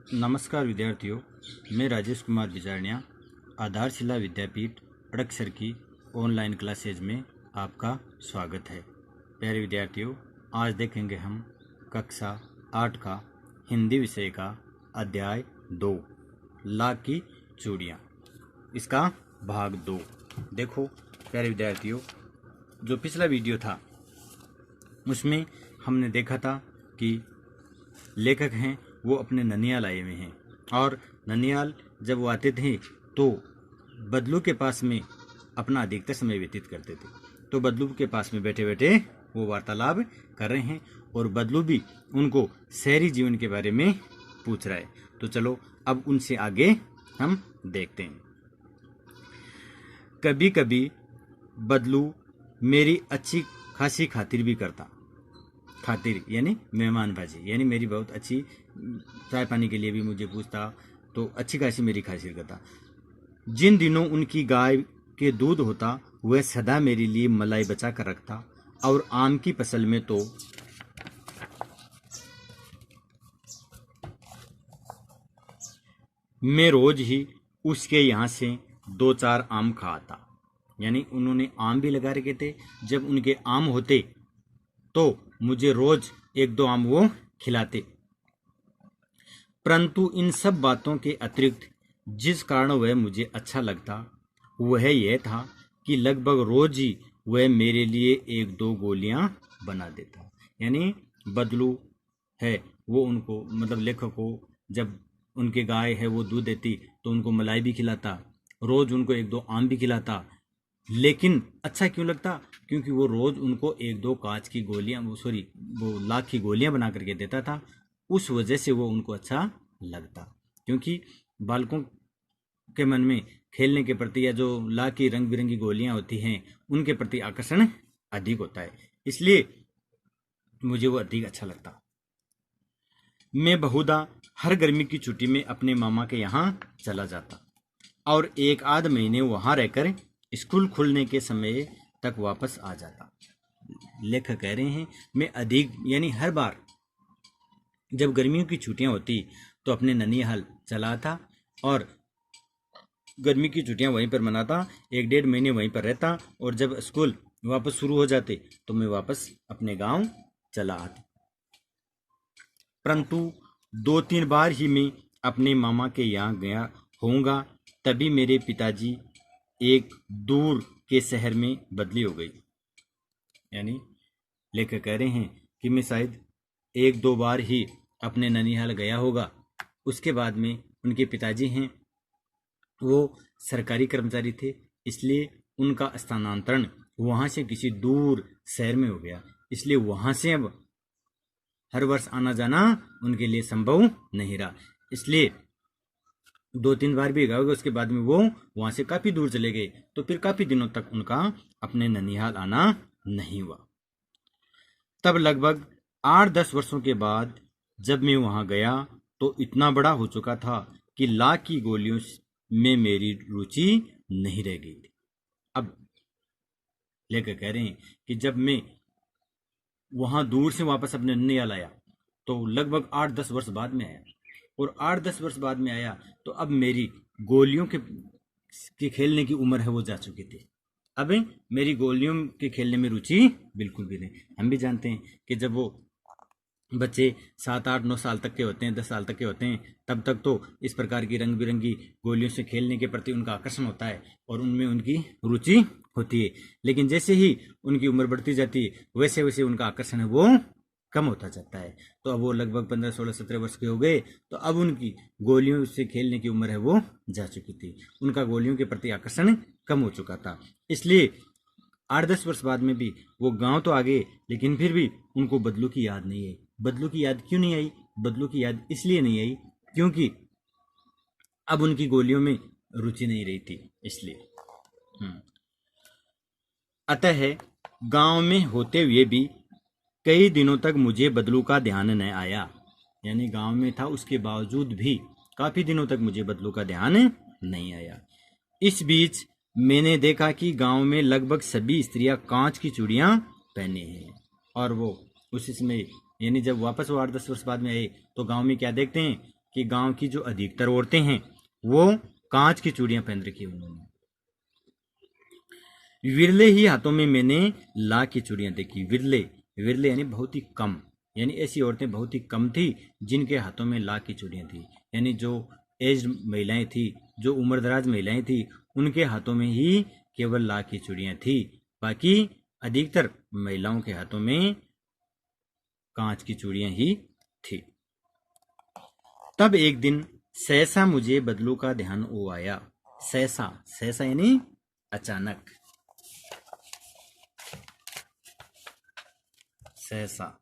नमस्कार विद्यार्थियों, मैं राजेश कुमार बिजारनिया आधारशिला विद्यापीठ अड़कसर की ऑनलाइन क्लासेज में आपका स्वागत है। प्यारे विद्यार्थियों, आज देखेंगे हम कक्षा 8 का हिंदी विषय का अध्याय 2 ला की चूड़ियाँ, इसका भाग 2। देखो प्यारे विद्यार्थियों, जो पिछला वीडियो था उसमें हमने देखा था कि लेखक हैं वो अपने ननियाल आए हुए हैं और ननियाल जब वो आते थे तो बदलू के पास में अपना अधिकतर समय व्यतीत करते थे। तो बदलू के पास में बैठे बैठे वो वार्तालाप कर रहे हैं और बदलू भी उनको शहरी जीवन के बारे में पूछ रहा है। तो चलो अब उनसे आगे हम देखते हैं। कभी कभी बदलू मेरी अच्छी खासी खातिर भी करता। खातिर यानी मेहमानबाजी, यानी मेरी बहुत अच्छी चाय पानी के लिए भी मुझे पूछता, तो अच्छी खासी मेरी खासियत करता। जिन दिनों उनकी गाय के दूध होता वह सदा मेरे लिए मलाई बचा कर रखता, और आम की फसल में तो मैं रोज ही उसके यहाँ से 2-4 आम खाता। यानी उन्होंने आम भी लगा रखे थे, जब उनके आम होते तो मुझे रोज 1-2 आम वो खिलाते। परंतु इन सब बातों के अतिरिक्त जिस कारण वह मुझे अच्छा लगता वह यह था कि लगभग रोज ही वह मेरे लिए 1-2 गोलियां बना देता। यानी बदलू है वो उनको, मतलब लेखक को, जब उनके गाय है वो दूध देती तो उनको मलाई भी खिलाता, रोज उनको 1-2 आम भी खिलाता। लेकिन अच्छा क्यों लगता? क्योंकि वो रोज उनको 1-2 कांच की गोलियां, वो लाख की गोलियां बना करके देता था। उस वजह से वो उनको अच्छा लगता, क्योंकि बालकों के मन में खेलने के प्रति या जो लाख की रंग बिरंगी गोलियां होती हैं उनके प्रति आकर्षण अधिक होता है, इसलिए मुझे वो अधिक अच्छा लगता। मैं बहुधा हर गर्मी की छुट्टी में अपने मामा के यहाँ चला जाता और 1-आध महीने वहां रहकर स्कूल खुलने के समय तक वापस आ जाता। लेखक कह रहे हैं मैं अधिक यानी हर बार जब गर्मियों की छुट्टियां होती तो अपने ननिहाल चला था और गर्मी की छुट्टियां वहीं पर मनाता, 1-1.5 महीने वहीं पर रहता, और जब स्कूल वापस शुरू हो जाते तो मैं वापस अपने गांव चला आता। परंतु 2-3 बार ही मैं अपने मामा के यहाँ गया होऊंगा, तभी मेरे पिताजी एक दूर के शहर में बदली हो गई। यानी लेखक कह रहे हैं कि मैं शायद 1-2 बार ही अपने ननिहाल गया होगा, उसके बाद में उनके पिताजी हैं वो सरकारी कर्मचारी थे, इसलिए उनका स्थानांतरण वहाँ से किसी दूर शहर में हो गया, इसलिए वहाँ से अब हर वर्ष आना जाना उनके लिए संभव नहीं रहा। इसलिए 2-3 बार भी गए, उसके बाद में वो वहां से काफी दूर चले गए, तो फिर काफी दिनों तक उनका अपने ननिहाल आना नहीं हुआ। तब लगभग 8-10 वर्षों के बाद जब मैं वहां गया तो इतना बड़ा हो चुका था कि लाख की गोलियों में मेरी रुचि नहीं रह गई थी। अब लेकर कह रहे हैं कि जब मैं वहां दूर से वापस अपने ननिहाल आया तो लगभग 8-10 वर्ष बाद में आया, और 8-10 वर्ष बाद में आया तो अब मेरी गोलियों के खेलने की उम्र है वो जा चुकी थी। अब मेरी गोलियों के खेलने में रुचि बिल्कुल भी नहीं। हम भी जानते हैं कि जब वो बच्चे 7-8-9 साल तक के होते हैं, 10 साल तक के होते हैं, तब तक तो इस प्रकार की रंग बिरंगी गोलियों से खेलने के प्रति उनका आकर्षण होता है और उनमें उनकी रुचि होती है। लेकिन जैसे ही उनकी उम्र बढ़ती जाती है वैसे वैसे उनका आकर्षण है वो कम होता जाता है। तो अब वो लगभग 15-16-17 वर्ष के हो गए, तो अब उनकी गोलियों से खेलने की उम्र है वो जा चुकी थी, उनका गोलियों के प्रति आकर्षण कम हो चुका था। इसलिए 8-10 वर्ष बाद में भी वो गांव तो आ गए, लेकिन फिर भी उनको बदलू की याद नहीं आई। बदलू की याद क्यों नहीं आई? बदलू की याद इसलिए नहीं आई क्योंकि अब उनकी गोलियों में रुचि नहीं रही थी, इसलिए। अतः गांव में होते हुए भी कई दिनों तक मुझे बदलू का ध्यान न आया। यानी गांव में था उसके बावजूद भी काफी दिनों तक मुझे बदलू का ध्यान नहीं आया। इस बीच मैंने देखा कि गांव में लगभग सभी स्त्रियां कांच की चूड़ियां पहने हैं, और वो उस समय यानी जब वापस वो 8-10 वर्ष बाद में आए तो गांव में क्या देखते हैं कि गांव की जो अधिकतर औरतें हैं वो कांच की चूड़ियां पहन रखी है उन्होंने। विरले ही हाथों में मैंने ला की चूड़ियां देखी। विरले, विरले यानी बहुत ही कम, यानी ऐसी औरतें बहुत ही कम थी जिनके हाथों में ला की चूड़ियां थी। यानी जो एज महिलाएं थी, जो उम्रदराज महिलाएं थी, उनके हाथों में ही केवल ला की चूड़ियां थी। बाकी अधिकतर महिलाओं के हाथों में कांच की चूड़ियां ही थी। तब एक दिन सहसा मुझे बदलू का ध्यान वो आया। सहसा, सहसा यानी अचानक, सहसा।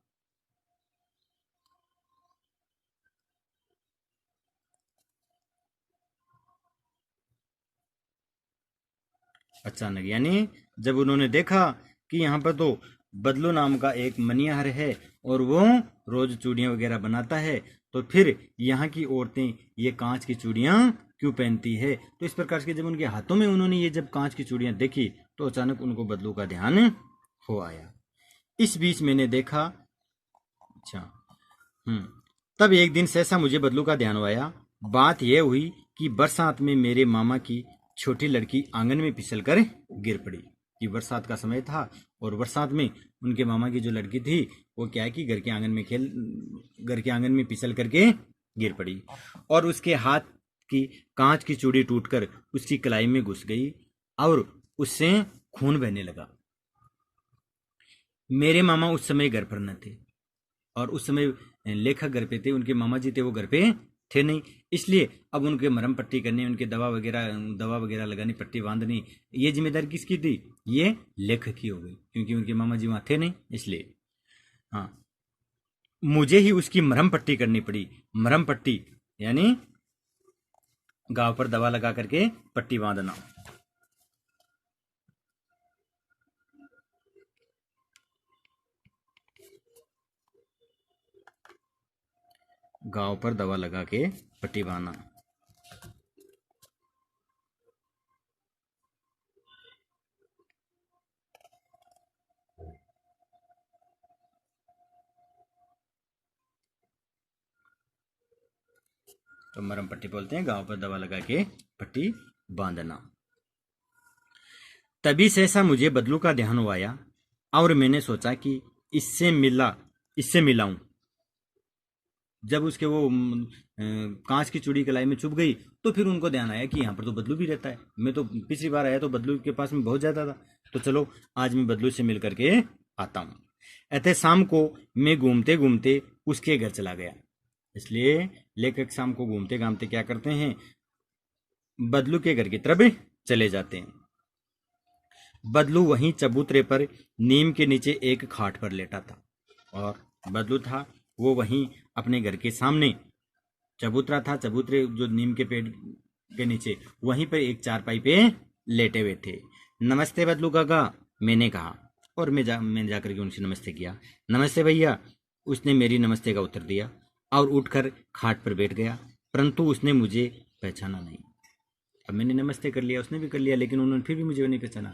अचानक यानी जब उन्होंने देखा कि यहाँ पर तो बदलू नाम का एक मनियाहर है और वो रोज चूड़ियां वगैरह बनाता है, तो फिर यहाँ की औरतें ये कांच की चूड़ियां क्यों पहनती है। तो इस प्रकार से जब उनके हाथों में उन्होंने ये जब कांच की चूड़ियां देखी तो अचानक उनको बदलू का ध्यान हो आया। इस बीच मैंने देखा, अच्छा, तब एक दिन सहसा मुझे बदलू का ध्यान आया। बात यह हुई कि बरसात में मेरे मामा की छोटी लड़की आंगन में फिसल कर गिर पड़ी। कि बरसात का समय था और बरसात में उनके मामा की जो लड़की थी वो क्या है कि घर के आंगन में फिसल करके गिर पड़ी और उसके हाथ की कांच की चूड़ी टूटकर उसकी कलाई में घुस गई और उससे खून बहने लगा। मेरे मामा उस समय घर पर न थे और उस समय लेखक घर पे थे, उनके मामा जी थे वो घर पे थे नहीं, इसलिए अब उनके मरहम पट्टी करनी, उनके दवा वगैरह लगानी, पट्टी बांधनी, ये जिम्मेदारी किसकी थी? ये लेखक की हो गई, क्योंकि उनके मामा जी वहां थे नहीं इसलिए। हाँ, मुझे ही उसकी मरहम पट्टी करनी पड़ी। मरहम पट्टी यानी गांव पर दवा लगा करके पट्टी बांधना। गांव पर दवा लगा के पट्टी बांधना। तो मरहम पट्टी बोलते हैं, गांव पर दवा लगा के पट्टी बांधना। तभी सहसा मुझे बदलू का ध्यान आया और मैंने सोचा कि इससे मिलाऊं। जब उसके वो कांच की चूड़ी कलाई में चुभ गई तो फिर उनको ध्यान आया कि यहाँ पर तो बदलू भी रहता है। मैं तो पिछली बार आया तो बदलू के पास में बहुत ज्यादा था, तो चलो आज मैं बदलू से मिल करके आता हूँ। ऐसे शाम को मैं घूमते घूमते उसके घर चला गया। इसलिए लेखक शाम को घूमते घामते क्या करते हैं, बदलू के घर की तरफ चले जाते हैं। बदलू वहीं चबूतरे पर नीम के नीचे एक खाट पर लेटा था और बदलू था वो वहीं अपने घर के सामने चबूतरा था, चबूतरे जो नीम के पेड़ के नीचे, वहीं पर एक चारपाई पे लेटे हुए थे। नमस्ते बदलू काका, मैंने कहा और मैंने जाकर के उनसे नमस्ते किया। नमस्ते भैया, उसने मेरी नमस्ते का उत्तर दिया और उठकर खाट पर बैठ गया, परंतु उसने मुझे पहचाना नहीं। अब मैंने नमस्ते कर लिया, उसने भी कर लिया, लेकिन उन्होंने फिर भी मुझे नहीं पहचाना।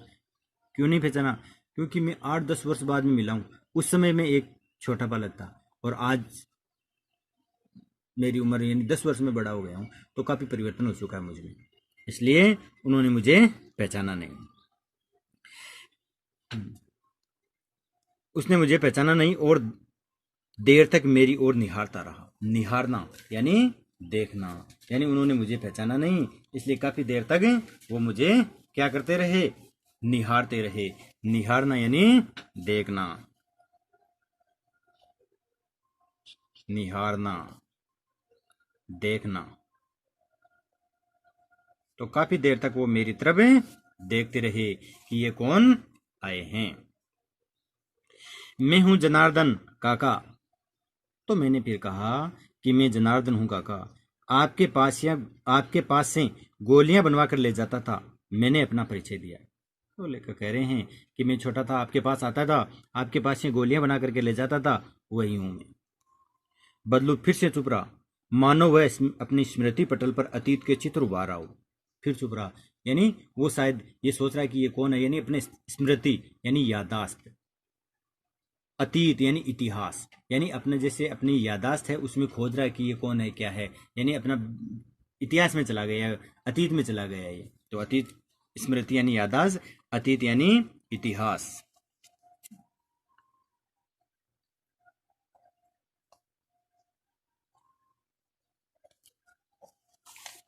क्यों नहीं पहचाना? क्योंकि मैं 8-10 वर्ष बाद में मिला हूं। उस समय मैं एक छोटा बालक था और आज मेरी उम्र यानी 10 वर्ष में बड़ा हो गया हूं, तो काफी परिवर्तन हो चुका है मुझ में, इसलिए उन्होंने मुझे पहचाना नहीं। उसने मुझे पहचाना नहीं और देर तक मेरी ओर निहारता रहा। निहारना यानी देखना, यानी उन्होंने मुझे पहचाना नहीं, इसलिए काफी देर तक वो मुझे क्या करते रहे, निहारते रहे। निहारना यानी देखना, निहारना, देखना। तो काफी देर तक वो मेरी तरफ देखते रहे कि ये कौन आए हैं। मैं हूं जनार्दन काका। तो मैंने फिर कहा कि मैं जनार्दन हूं काका, आपके पास से गोलियां बनवा कर ले जाता था। मैंने अपना परिचय दिया। तो लेकर कह रहे हैं कि मैं छोटा था, आपके पास आता था, आपके पास से गोलियां बना करके ले जाता था, वही हूं मैं। बदलू फिर से चुप रहा, मानो वह अपनी स्मृति पटल पर अतीत के चित्र उभार रहा हो। फिर चुप रहा, यानी वो शायद ये सोच रहा है कि ये कौन है, यानी अपने स्मृति यानी यादाश्त, अतीत यानी इतिहास, यानी अपने जैसे अपनी यादाश्त है उसमें खोज रहा है कि ये कौन है क्या है, यानी अपना इतिहास में चला गया, अतीत में चला गया ये। तो अतीत स्मृति यानी यादाश्त, अतीत यानी इतिहास।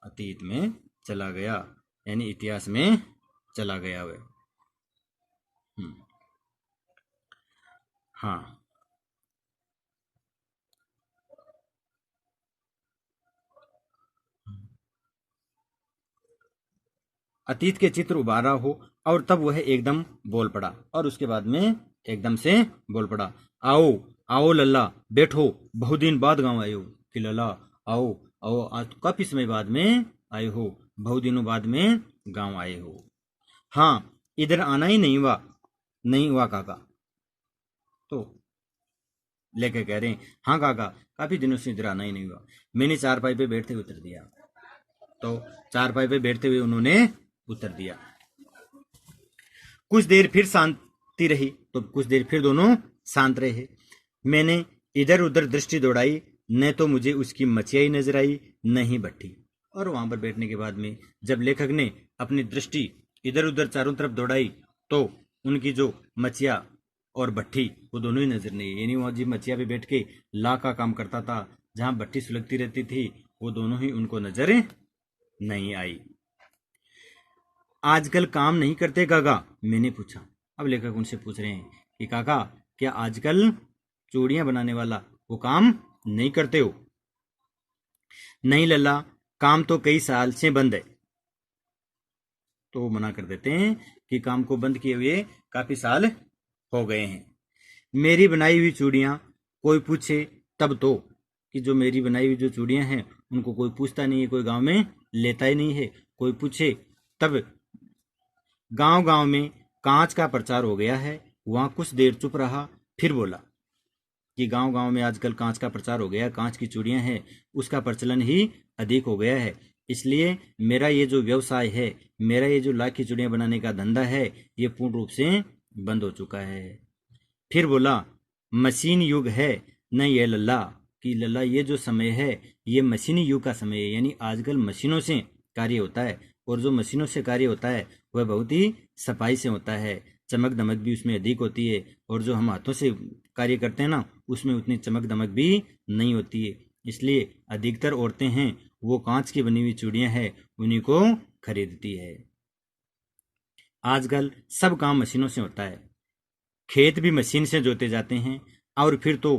अतीत में चला गया यानी इतिहास में चला गया वह। हाँ, अतीत के चित्र उबारा हो और तब वह एकदम बोल पड़ा, और उसके बाद में एकदम से बोल पड़ा, आओ आओ लल्ला बैठो, बहुत दिन बाद गांव आए हो। कि लल्ला आओ आओ, आज तो काफी समय बाद में आए हो, बहुत दिनों बाद में गांव आए हो। हाँ, इधर आना ही नहीं हुआ काका। तो लेके कह रहे हैं, हाँ काका, काफी दिनों से इधर आना ही नहीं हुआ। मैंने चारपाई पे बैठते हुए उत्तर दिया। तो चारपाई पे बैठते हुए उन्होंने उत्तर दिया। कुछ देर फिर शांति रही, तो कुछ देर फिर दोनों शांत रहे। मैंने इधर उधर दृष्टि दौड़ाई, न तो मुझे उसकी मचिया ही नजर आई, न ही भट्टी। और वहां पर बैठने के बाद में जब लेखक ने अपनी दृष्टि इधर उधर चारों तरफ दौड़ाई, तो उनकी जो मचिया और भट्टी वो दोनों ही नजर नहीं, यानी वहां जी मचिया पे बैठ के ला का काम करता था, जहां भट्टी सुलगती रहती थी, वो दोनों ही उनको नजर नहीं आई। आजकल काम नहीं करते काका, मैंने पूछा। अब लेखक उनसे पूछ रहे हैं कि काका, क्या आजकल चूड़ियां बनाने वाला वो काम नहीं करते हो? नहीं लल्ला, काम तो कई साल से बंद है। तो वो मना कर देते हैं कि काम को बंद किए हुए काफी साल हो गए हैं। मेरी बनाई हुई चूड़ियां कोई पूछे तब तो, कि जो मेरी बनाई हुई जो चूड़ियां हैं उनको कोई पूछता नहीं है, कोई गांव में लेता ही नहीं है। कोई पूछे तब गांव गांव में कांच का प्रचार हो गया है। वहां कुछ देर चुप रहा, फिर बोला कि गांव गांव में आजकल कांच का प्रचार हो गया, कांच की चूड़ियां हैं, उसका प्रचलन ही अधिक हो गया है। इसलिए मेरा ये जो व्यवसाय है, मेरा ये जो लाख की चूड़ियां बनाने का धंधा है, ये पूर्ण रूप से बंद हो चुका है। फिर बोला, मशीन युग है न ये लल्ला, कि लल्ला ये जो समय है ये मशीनी युग का समय है, यानी आजकल मशीनों से कार्य होता है, और जो मशीनों से कार्य होता है वह बहुत ही सफाई से होता है, चमक दमक भी उसमें अधिक होती है, और जो हम हाथों से कार्य करते हैं ना, उसमें उतनी चमक दमक भी नहीं होती है। इसलिए अधिकतर औरतें हैं वो कांच की बनी हुई चूड़ियां हैं उन्हीं को खरीदती है। आजकल सब काम मशीनों से होता है, खेत भी मशीन से जोते जाते हैं, और फिर तो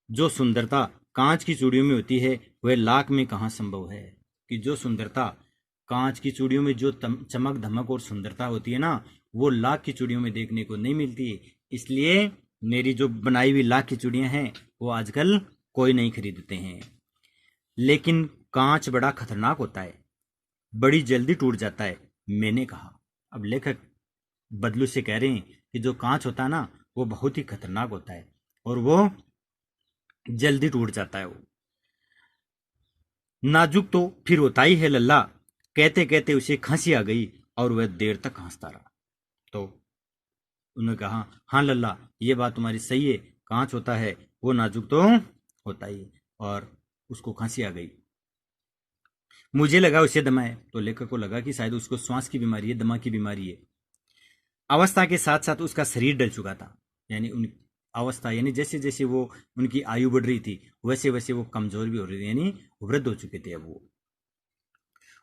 जो सुंदरता कांच की चूड़ियों में होती है वह लाख में कहाँ संभव है। कि जो सुंदरता कांच की चूड़ियों में जो चमक धमक और सुंदरता होती है ना, वो लाख की चूड़ियों में देखने को नहीं मिलती है। इसलिए मेरी जो बनाई हुई लाख की चूड़ियां हैं वो आजकल कोई नहीं खरीदते हैं। लेकिन कांच बड़ा खतरनाक होता है, बड़ी जल्दी टूट जाता है, मैंने कहा। अब लेखक बदलू से कह रहे हैं कि जो कांच होता है ना वो बहुत ही खतरनाक होता है, और वो जल्दी टूट जाता है। वो नाजुक तो फिर होता ही है लल्ला। कहते कहते उसे खांसी आ गई और वह देर तक हंसता रहा। तो उन्होंने कहा, हाँ लल्ला, ये बात तुम्हारी सही है, कांच होता है वो नाजुक तो होता ही है। और उसको खांसी आ गई। मुझे लगा उसे दमा है, तो लेखक को लगा कि शायद उसको श्वास की बीमारी है, दमा की बीमारी है। अवस्था के साथ साथ उसका शरीर डल चुका था, यानी उन अवस्था यानी जैसे जैसे वो उनकी आयु बढ़ रही थी वैसे वैसे वो कमजोर भी हो रही थी, यानी वृद्ध हो चुके थे अब वो।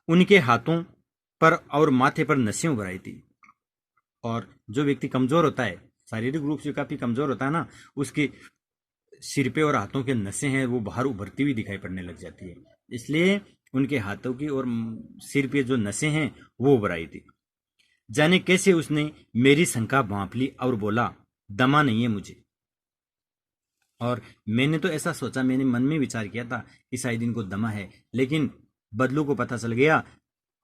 उनके हाथों पर और माथे पर नसें उभर आई थी, और जो व्यक्ति कमजोर होता है, शारीरिक रूप से काफी कमजोर होता है ना, उसके सिर पे और हाथों के नसें हैं वो बाहर उभरती हुई दिखाई पड़ने लग जाती है। इसलिए उनके हाथों की और सिर पे जो नसें हैं वो उभर आई थी। जाने कैसे उसने मेरी शंका भांप ली और बोला, दमा नहीं है मुझे। और मैंने तो ऐसा सोचा, मैंने मन में विचार किया था कि शायद इनको दमा है, लेकिन बदलू को पता चल गया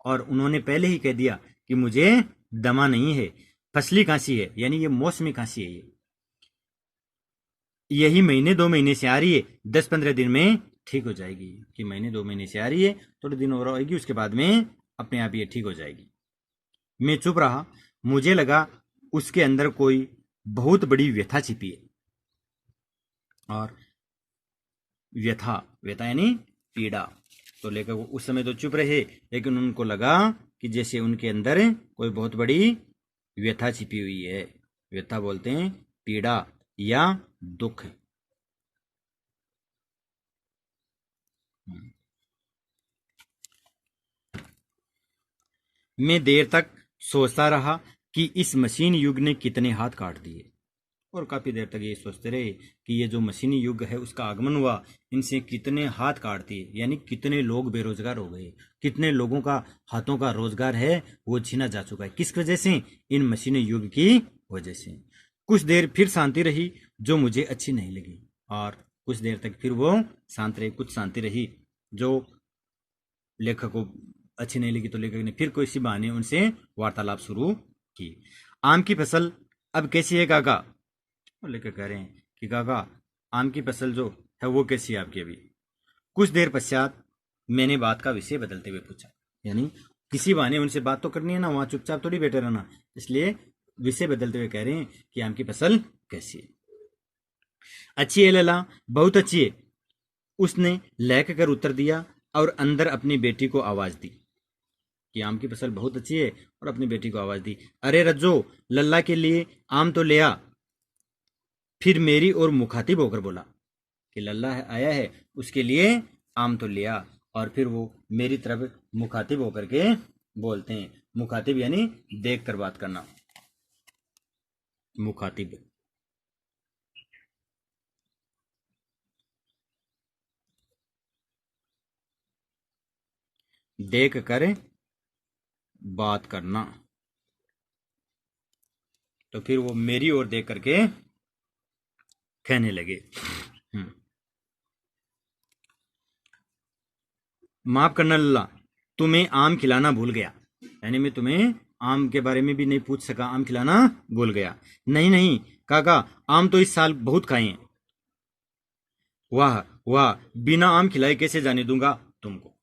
और उन्होंने पहले ही कह दिया कि मुझे दमा नहीं है, फसली खांसी है, यानी ये मौसमी खांसी है। यही महीने 2 महीने से आ रही है, 10-15 दिन में ठीक हो जाएगी। कि महीने 2 महीने से आ रही है, थोड़े दिन और आएगी, उसके बाद में अपने आप ये ठीक हो जाएगी। मैं चुप रहा। मुझे लगा उसके अंदर कोई बहुत बड़ी व्यथा छिपी है। और व्यथा, व्यथा यानी पीड़ा। तो लेखक उस समय तो चुप रहे, लेकिन उनको लगा कि जैसे उनके अंदर कोई बहुत बड़ी व्यथा छिपी हुई है। व्यथा बोलते हैं पीड़ा या दुख। मैं देर तक सोचता रहा कि इस मशीन युग ने कितने हाथ काट दिए, और काफी देर तक ये सोचते रहे कि ये जो मशीनी युग है उसका आगमन हुआ, इनसे कितने हाथ काट दिए, यानी कितने लोग बेरोजगार हो गए, कितने लोगों का हाथों का रोजगार है वो छीना जा चुका है। किस वजह से? इन मशीनी युग की वजह से। कुछ देर फिर शांति रही जो मुझे अच्छी नहीं लगी, और कुछ देर तक फिर वो शांत रहे, कुछ शांति रही जो लेखक को अच्छी नहीं लगी। तो लेखक ने फिर कोई सी बहाने उनसे वार्तालाप शुरू की। आम की फसल अब कैसी है काका? और लेखक कह रहे हैं कि काका आम की फसल जो है वो कैसी है आपकी अभी? कुछ देर पश्चात मैंने बात का विषय बदलते हुए पूछा, यानी किसी बहाने उनसे बात तो करनी है ना, वहां चुपचाप थोड़ी बैठे रहना, इसलिए विषय बदलते हुए कह रहे हैं कि आम की फसल कैसी है? अच्छी है लला, बहुत अच्छी है, उसने लहक कर उत्तर दिया और अंदर अपनी बेटी को आवाज दी कि आम की फसल बहुत अच्छी है, और अपनी बेटी को आवाज दी, अरे रज्जो, लल्ला के लिए आम तो ले आ। फिर मेरी ओर मुखातिब होकर बोला कि लल्ला आया है, उसके लिए आम तो ले आ। और फिर वो मेरी तरफ मुखातिब होकर के बोलते हैं। मुखातिब यानी देख कर बात करना, मुखातिब। देख कर बात करना। तो फिर वो मेरी ओर देख करके कहने लगे, माफ करना लल्ला, तुम्हें आम खिलाना भूल गया, यानी मैं तुम्हें आम के बारे में भी नहीं पूछ सका, आम खिलाना भूल गया। नहीं नहीं काका, आम तो इस साल बहुत खाए हैं। वाह वाह, बिना आम खिलाए कैसे जाने दूंगा तुमको?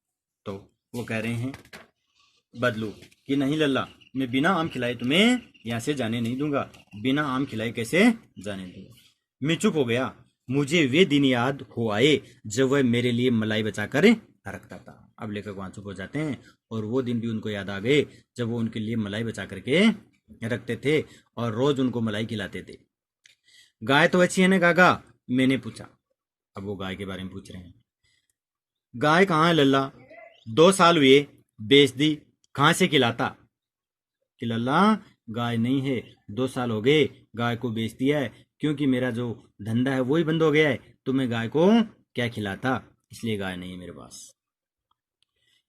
तो वो कह रहे हैं बदलू कि नहीं लल्ला, मैं बिना आम खिलाए तुम्हें यहां से जाने नहीं दूंगा, बिना आम खिलाए कैसे जाने दूंगा। मैं चुप हो गया, मुझे वे दिन याद हो आए जब वह मेरे लिए मलाई बचाकर रखता था। अब लेखक वहां चुप हो जाते हैं, और वो दिन भी उनको याद आ गए जब वो उनके लिए मलाई बचा करके रखते थे और रोज उनको मलाई खिलाते थे। गाय तो अच्छी है ना काका? मैंने पूछा। अब वो गाय के बारे में पूछ रहे हैं। गाय कहाँ है लल्ला? 2 साल हुए, बेच दी, कहाँ से खिलाता? कि लल्ला गाय नहीं है, 2 साल हो गए गाय को बेच दिया है, क्योंकि मेरा जो धंधा है वही बंद हो गया है, तो मैं गाय को क्या खिलाता, इसलिए गाय नहीं है मेरे पास।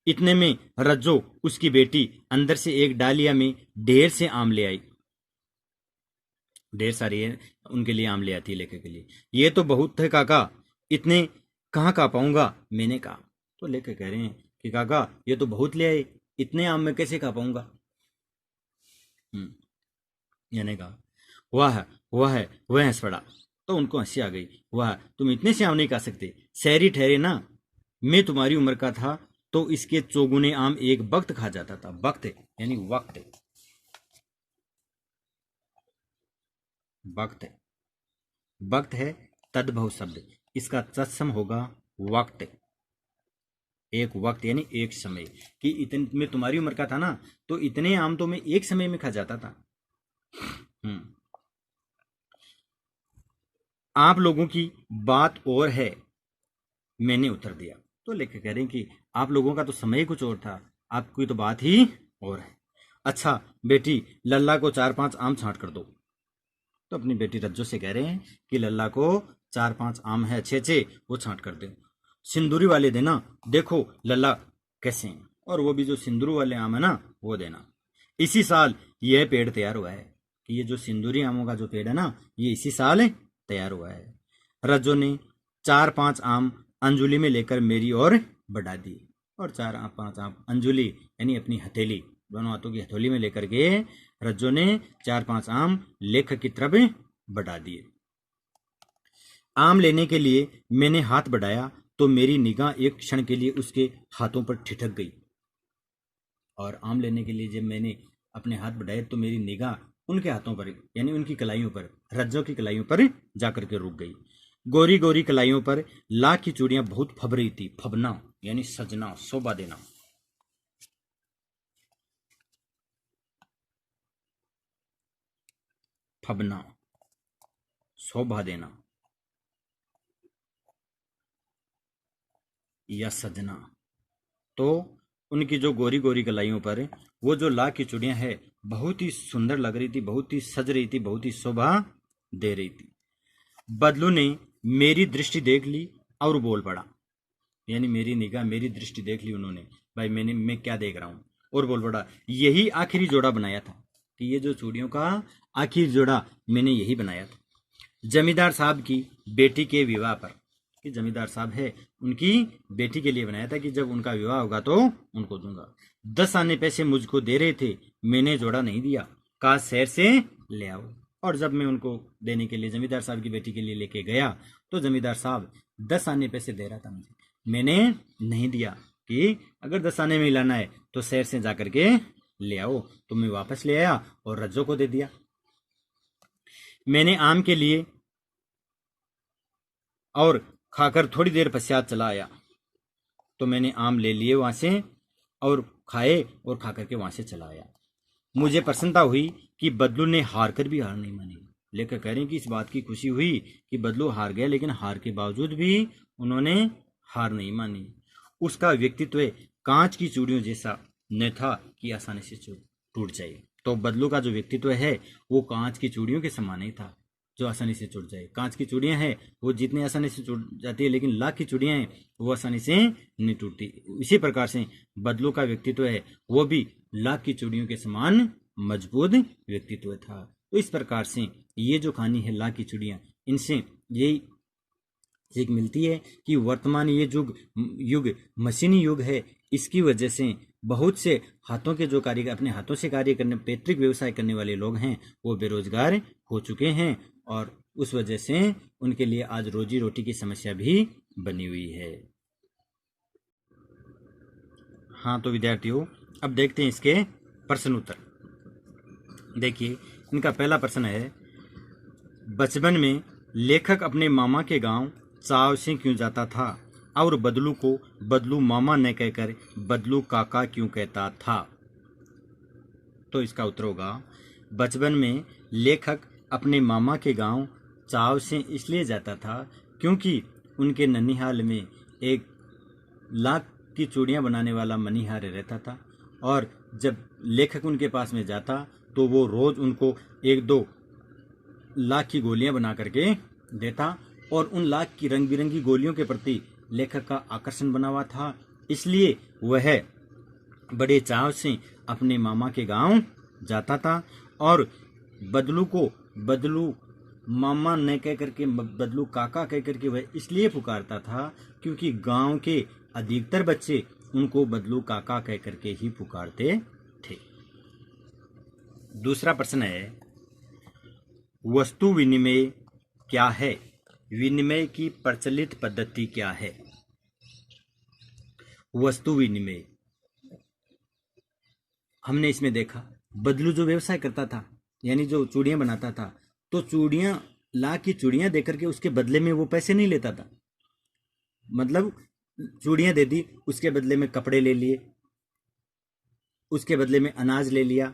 इतने में रज्जो, उसकी बेटी, अंदर से एक डालिया में ढेर से आम ले आई। ढेर सारी है, उनके लिए आम ले आती है लेखक के लिए। ये तो बहुत है काका, इतने कहाँ खा पाऊंगा, मैंने कहा। तो लेखक कह रहे हैं कि काका ये तो बहुत ले आए, इतने आम मैं कैसे खा पाऊंगा? यानी कहा वह हंस पड़ा। तो उनको हंसी आ गई। वाह, तुम इतने से आम नहीं खा सकते, शहरी ठहरे ना, मैं तुम्हारी उम्र का था तो इसके चौगुने आम एक वक्त खा जाता था। वक्त यानी वक्त, वक्त, वक्त है तद्भव शब्द, इसका तत्सम होगा वक्त। एक वक्त यानी एक समय, कि इतने मैं तुम्हारी उम्र का था ना, तो इतने आम तो मैं एक समय में खा जाता था। हम्म आप लोगों की बात और है, मैंने उत्तर दिया। तो लेखक कह रहे हैं कि आप लोगों का तो समय ही कुछ और था, आपकी तो बात ही और है। अच्छा बेटी, लल्ला को 4-5 आम छांट कर दो। तो अपनी बेटी रज्जो से कह रहे हैं कि लल्ला को 4-5 आम है अच्छे अच्छे, वो छांट कर दे, सिंदूरी वाले देना, देखो लल्ला कैसे हैं, और वो भी जो सिंदूर वाले आम है ना वो देना। इसी साल यह पेड़ तैयार हुआ है, कि ये जो सिंदूरी आमों का जो पेड़ है ना, ये इसी साल तैयार हुआ है। रज्जो ने 4-5 आम अंजुली में लेकर मेरी ओर बढ़ा दिए, और 4-5 आम अंजुली यानी अपनी हथेली, दोनों हाथों की हथेली में लेकर के रज्जो ने 4-5 आम लेखक की तरफ बढ़ा दिए। आम लेने के लिए मैंने हाथ बढ़ाया तो मेरी निगाह एक क्षण के लिए उसके हाथों पर ठिठक गई, और आम लेने के लिए जब मैंने अपने हाथ बढ़ाए तो मेरी निगाह उनके हाथों पर यानी उनकी कलाइयों पर, रज्जों की कलाइयों पर जाकर के रुक गई। गोरी गोरी कलाइयों पर लाख की चूड़ियां बहुत फब रही थी। फबना यानी सजना, शोभा देना। फबना, शोभा देना या सजना। तो उनकी जो गोरी गोरी कलाइयों पर वो जो लाख की चूड़ियां है बहुत ही सुंदर लग रही थी, बहुत ही सज रही थी, बहुत ही शोभा दे रही थी। बदलू ने मेरी दृष्टि देख ली और बोल पड़ा, यानी मेरी निगाह, मेरी दृष्टि देख ली उन्होंने, भाई मैं क्या देख रहा हूं, और बोल पड़ा यही आखिरी जोड़ा बनाया था, कि ये जो चूड़ियों का आखिरी जोड़ा मैंने यही बनाया था जमींदार साहब की बेटी के विवाह पर। कि जमींदार साहब है उनकी बेटी के लिए बनाया था कि जब उनका विवाह होगा तो उनको दूंगा। 10 आने पैसे मुझको दे रहे थे, मैंने जोड़ा नहीं दिया, कहा शहर से ले आओ। और जब मैं उनको देने के लिए जमींदार साहब की बेटी के लिए लेके गया तो जमींदार साहब 10 आने पैसे दे रहा था मुझे, मैंने नहीं दिया कि अगर 10 आने में लाना है तो शहर से जाकर के ले आओ। तो मैं वापस ले आया और रज्जो को दे दिया। मैंने आम के लिए और खाकर थोड़ी देर पश्चात चला आया, तो मैंने आम ले लिए वहां से और खाए और खा करके वहां से चला आया। मुझे प्रसन्नता हुई कि बदलू ने हार कर भी हार नहीं मानी। लेकर कह रहे हैं कि इस बात की खुशी हुई कि बदलू हार गया, लेकिन हार के बावजूद भी उन्होंने हार नहीं मानी। उसका व्यक्तित्व कांच की चूड़ियों जैसा न था कि आसानी से टूट जाए। तो बदलू का जो व्यक्तित्व है वो कांच की चूड़ियों के समान ही था, जो आसानी से टूट जाए। कांच की चूड़ियां हैं वो जितनी आसानी से टूट जाती है, लेकिन लाख की चूड़ियां हैं वो आसानी से नहीं टूटती। इसी प्रकार से बदलू का व्यक्तित्व है वो भी लाख की चूड़ियों के समान मजबूत व्यक्तित्व था। तो इस प्रकार से ये जो कहानी है लाख की चूड़ियां, इनसे यही सीख मिलती है कि वर्तमान ये युग मशीनी युग है। इसकी वजह से बहुत से हाथों के जो कार्य, अपने हाथों से कार्य करने, पैतृक व्यवसाय करने वाले लोग हैं वो बेरोजगार हो चुके हैं, और उस वजह से उनके लिए आज रोजी रोटी की समस्या भी बनी हुई है। हाँ तो विद्यार्थियों, अब देखते हैं इसके प्रश्न उत्तर। देखिए इनका पहला प्रश्न है, बचपन में लेखक अपने मामा के गांव चाव से क्यों जाता था और बदलू को बदलू मामा न कहकर बदलू काका क्यों कहता था? तो इसका उत्तर होगा, बचपन में लेखक अपने मामा के गांव चाव से इसलिए जाता था क्योंकि उनके ननिहाल में एक लाख की चूड़ियां बनाने वाला मनीहार रहता था, और जब लेखक उनके पास में जाता तो वो रोज उनको 1-2 लाख की गोलियां बना करके देता, और उन लाख की रंग बिरंगी गोलियों के प्रति लेखक का आकर्षण बना हुआ था। इसलिए वह बड़े चाव से अपने मामा के गांव जाता था, और बदलू को बदलू मामा न कह करके बदलू काका कह करके वह इसलिए पुकारता था क्योंकि गांव के अधिकतर बच्चे उनको बदलू काका कह करके ही पुकारते थे। दूसरा प्रश्न है, वस्तु विनिमय क्या है? विनिमय की प्रचलित पद्धति क्या है? वस्तु विनिमय हमने इसमें देखा, बदलू जो व्यवसाय करता था यानी जो चूड़ियां बनाता था, तो चूड़ियां लाख की चूड़ियां देकर के उसके बदले में वो पैसे नहीं लेता था। मतलब चूड़ियां दे दी, उसके बदले में कपड़े ले लिए, उसके बदले में अनाज ले लिया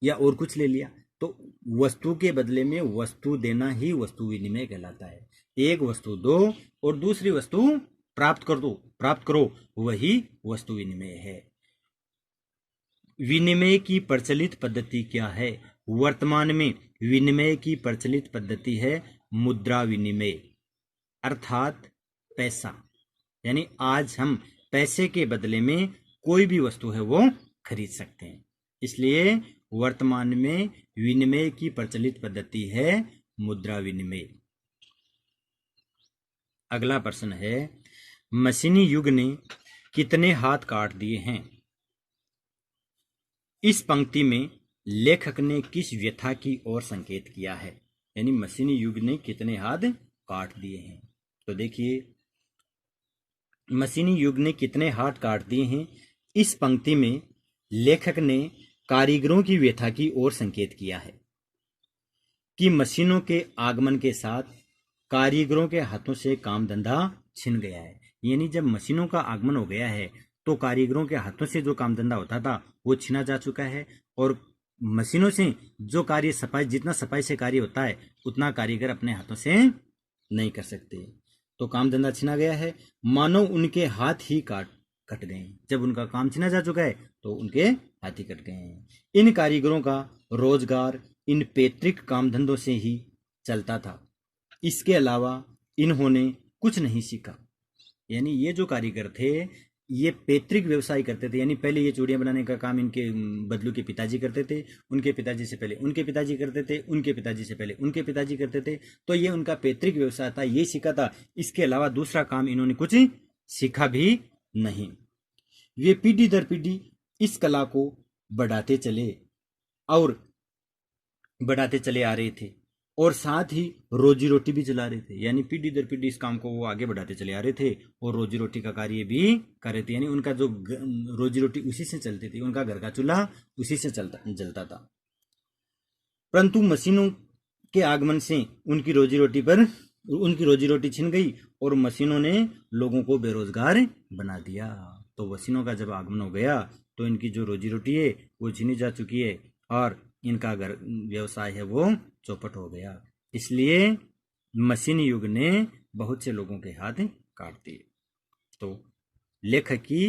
या और कुछ ले लिया। तो वस्तु के बदले में वस्तु देना ही वस्तु विनिमय कहलाता है। एक वस्तु दो और दूसरी वस्तु प्राप्त करो, वही वस्तु विनिमय है। विनिमय की प्रचलित पद्धति क्या है? वर्तमान में विनिमय की प्रचलित पद्धति है मुद्रा विनिमय, अर्थात पैसा। यानी आज हम पैसे के बदले में कोई भी वस्तु है वो खरीद सकते हैं, इसलिए वर्तमान में विनिमय की प्रचलित पद्धति है मुद्रा विनिमय। अगला प्रश्न है, मशीनी युग ने कितने हाथ काट दिए हैं? इस पंक्ति में लेखक ने किस व्यथा की ओर संकेत किया है? यानी मशीनी युग ने कितने हाथ काट दिए हैं? तो देखिए, मशीनी युग ने कितने हाथ काट दिए हैं, इस पंक्ति में लेखक ने कारीगरों की व्यथा की ओर संकेत किया है कि मशीनों के आगमन के साथ कारीगरों के हाथों से काम धंधा छिन गया है। यानी जब मशीनों का आगमन हो गया है तो कारीगरों के हाथों से जो काम धंधा होता था वो छिना जा चुका है, और मशीनों से जो कार्य सफाई, जितना सफाई से कार्य होता है उतना कारीगर अपने हाथों से नहीं कर सकते। तो काम धंधा छिना गया है, मानो उनके हाथ ही कट गए। जब उनका काम छिना जा चुका है तो उनके हाथ ही कट गए हैं। इन कारीगरों का रोजगार इन पैतृक काम धंधों से ही चलता था, इसके अलावा इन्होंने कुछ नहीं सीखा। यानी ये जो कारीगर थे ये पैतृक व्यवसाय करते थे। यानी पहले ये चूड़ियां बनाने का काम इनके बदलू के पिताजी करते थे, उनके पिताजी से पहले उनके पिताजी करते थे, उनके पिताजी से पहले उनके पिताजी करते थे। तो ये उनका पैतृक व्यवसाय था, ये सीखा था। इसके अलावा दूसरा काम इन्होंने कुछ सीखा भी नहीं। वे पीढ़ी दर पीढ़ी इस कला को बढ़ाते चले आ रहे थे और साथ ही रोजी रोटी भी चला रहे थे। यानी पीढ़ी दर पीढ़ी इस काम को वो आगे बढ़ाते चले आ रहे थे और रोजी रोटी का कार्य भी कर रहे थे। यानी उनका जो रोजी रोटी उसी से चलती थी, उनका घर का चूल्हा उसी से जलता था। परंतु मशीनों के आगमन से उनकी रोजी रोटी छिन गई और मशीनों ने लोगों को बेरोजगार बना दिया। तो मशीनों का जब आगमन हो गया तो इनकी जो रोजी रोटी है वो छिनी जा चुकी है और इनका घर व्यवसाय है वो चौपट हो गया। इसलिए मशीन युग ने बहुत से लोगों के हाथ काट दिए। तो लेखक की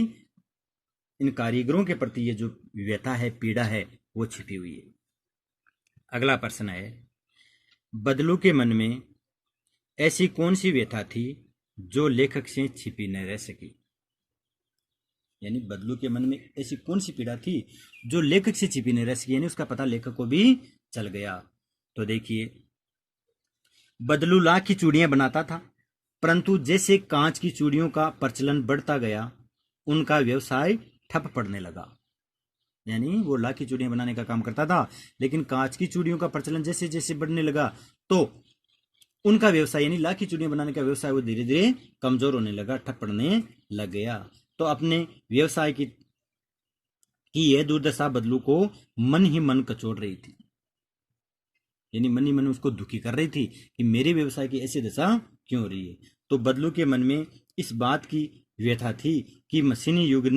इन कारीगरों के प्रति ये जो व्यथा है, पीड़ा है, वो छिपी हुई है। अगला प्रश्न है, बदलू के मन में ऐसी कौन सी व्यथा थी जो लेखक से छिपी न रह सकी। यानी बदलू के मन में ऐसी कौन सी पीड़ा थी जो लेखक से छिपी नहीं रह सकी, यानी उसका पता लेखक को भी चल गया। तो देखिए, बदलू लाख की चूड़ियां बनाता था, परंतु जैसे कांच की चूड़ियों का प्रचलन बढ़ता गया उनका व्यवसाय ठप पड़ने लगा। यानी वो लाख की चूड़ियां बनाने का काम करता था, लेकिन कांच की चूड़ियों का प्रचलन जैसे जैसे बढ़ने लगा तो उनका व्यवसाय, यानी लाख की चूड़ियां बनाने का व्यवसाय, वो धीरे धीरे कमजोर होने लगा, ठप पड़ने लग गया। तो अपने व्यवसाय की यह दुर्दशा बदलू को मन ही मन कचोड़ रही थी। यानी मन ही मन उसको दुखी कर रही थी कि मेरे व्यवसाय की ऐसी दशा क्यों हो रही है। तो बदलू के मन में इस बात की व्यथा थी कि मशीनी युग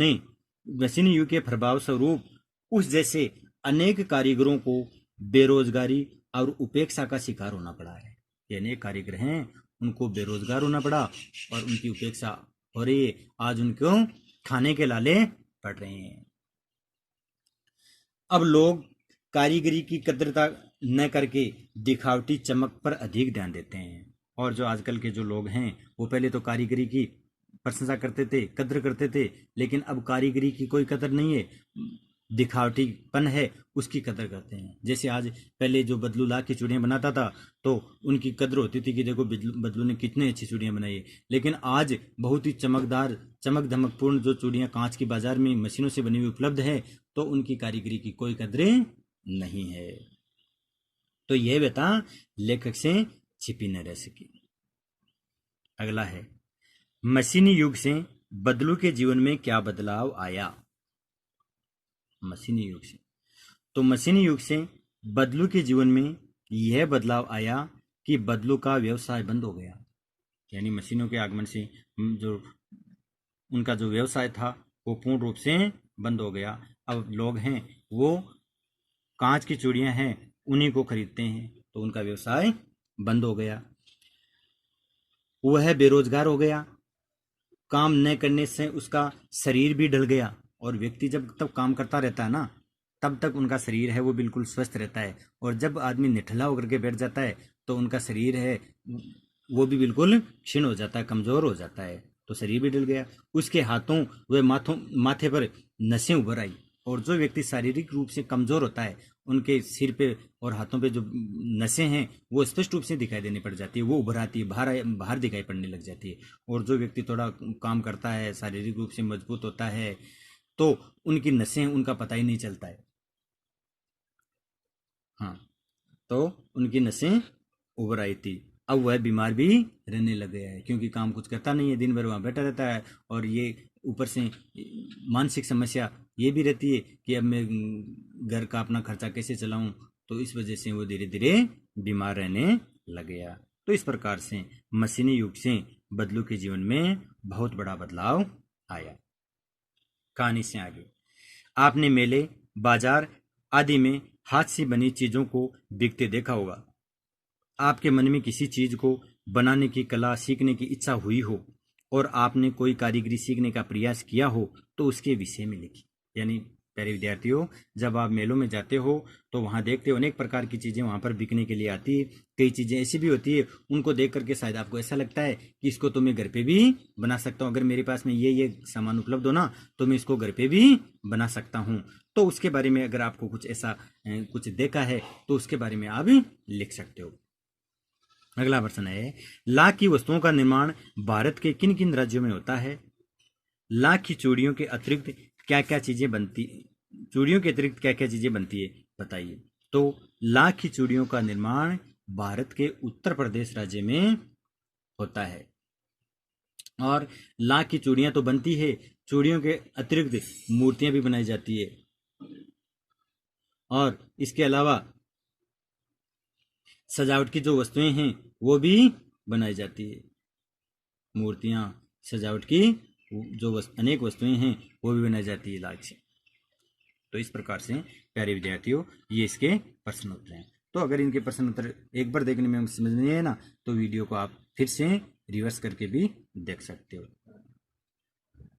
के प्रभाव स्वरूप उस जैसे अनेक कारीगरों को बेरोजगारी और उपेक्षा का शिकार होना पड़ा है। यानी कारीगर हैं, उनको बेरोजगार होना पड़ा और उनकी उपेक्षा हो रही है। आज उनको खाने के लाले पड़ रहे हैं। अब लोग कारीगरी की कद्रता न करके दिखावटी चमक पर अधिक ध्यान देते हैं। और जो आजकल के जो लोग हैं वो पहले तो कारीगरी की प्रशंसा करते थे, कद्र करते थे, लेकिन अब कारीगरी की कोई कदर नहीं है, दिखावटीपन है उसकी कदर करते हैं। जैसे आज पहले जो बदलू लाख की चूड़ियां बनाता था तो उनकी कदर होती थी कि देखो बदलू ने कितनी अच्छी चूड़ियां बनाई है। लेकिन आज बहुत ही चमकदार, चमक धमकपूर्ण जो चूड़ियां कांच की बाजार में मशीनों से बनी हुई उपलब्ध है तो उनकी कारीगरी की कोई कदर नहीं है। तो यह व्यथा लेखक से छिपी न रह सकी। अगला है, मशीनी युग से बदलू के जीवन में क्या बदलाव आया। मशीनी युग से, तो मशीनी युग से बदलू के जीवन में यह बदलाव आया कि बदलू का व्यवसाय बंद हो गया। यानी मशीनों के आगमन से जो उनका जो व्यवसाय था वो पूर्ण रूप से बंद हो गया। अब लोग हैं वो कांच की चूड़ियां हैं उन्हीं को खरीदते हैं, तो उनका व्यवसाय बंद हो गया। वह बेरोजगार हो गया, काम न करने से उसका शरीर भी ढल गया। और व्यक्ति जब तक काम करता रहता है ना तब तक उनका शरीर है वो बिल्कुल स्वस्थ रहता है, और जब आदमी निठला होकर के बैठ जाता है तो उनका शरीर है वो भी बिल्कुल क्षीण हो जाता है, कमजोर हो जाता है। तो शरीर भी ढल गया, उसके हाथों व माथे पर नसें उभर आई। और जो व्यक्ति शारीरिक रूप से कमजोर होता है उनके सिर पे और हाथों पे जो नसें हैं वो स्पष्ट रूप से दिखाई देनी पड़ जाती है, वो उभर आती है, बाहर दिखाई पड़ने लग जाती है। और जो व्यक्ति थोड़ा काम करता है, शारीरिक रूप से मजबूत होता है, तो उनकी नसें, उनका पता ही नहीं चलता है। हाँ, तो उनकी नसें उभर आई थी। अब वह बीमार भी रहने लग गया है क्योंकि काम कुछ करता नहीं है, दिन भर वहाँ बैठा रहता है। और ये ऊपर से मानसिक समस्या ये भी रहती है कि अब मैं घर का अपना खर्चा कैसे चलाऊं, तो इस वजह से वो धीरे धीरे बीमार रहने लग गया। तो इस प्रकार से मशीनी युग से बदलू के जीवन में बहुत बड़ा बदलाव आया। कहानी से आगे, आपने मेले, बाजार आदि में हाथ से बनी चीजों को बिकते देखा होगा। आपके मन में किसी चीज को बनाने की कला सीखने की इच्छा हुई हो और आपने कोई कारीगरी सीखने का प्रयास किया हो तो उसके विषय में लिखी। यानी प्यारे विद्यार्थियों, जब आप मेलों में जाते हो तो वहाँ देखते हो अनेक प्रकार की चीज़ें वहाँ पर बिकने के लिए आती है। कई चीज़ें ऐसी भी होती है, उनको देख करके शायद आपको ऐसा लगता है कि इसको तो मैं घर पे भी बना सकता हूँ। अगर मेरे पास में ये सामान उपलब्ध हो ना तो मैं इसको घर पे भी बना सकता हूँ। तो उसके बारे में अगर आपको कुछ ऐसा कुछ देखा है तो उसके बारे में आप लिख सकते हो। अगला प्रश्न है, लाख की वस्तुओं का निर्माण भारत के किन किन राज्यों में होता है? लाख की चूड़ियों के अतिरिक्त क्या क्या चीजें बनती है बताइए। तो लाख की चूड़ियों का निर्माण भारत के उत्तर प्रदेश राज्य में होता है। और लाख की चूड़ियां तो बनती है, चूड़ियों के अतिरिक्त मूर्तियां भी बनाई जाती है और इसके अलावा सजावट की जो वस्तुएं हैं वो भी बनाई जाती है। मूर्तियां, सजावट की जो अनेक वस्तुएं हैं वो भी बनाई जाती है लाख से। तो इस प्रकार से प्यारे विद्यार्थियों, ये इसके प्रश्न उत्तर हैं। तो अगर इनके प्रश्न उत्तर एक बार देखने में समझ नहीं है ना तो वीडियो को आप फिर से रिवर्स करके भी देख सकते हो।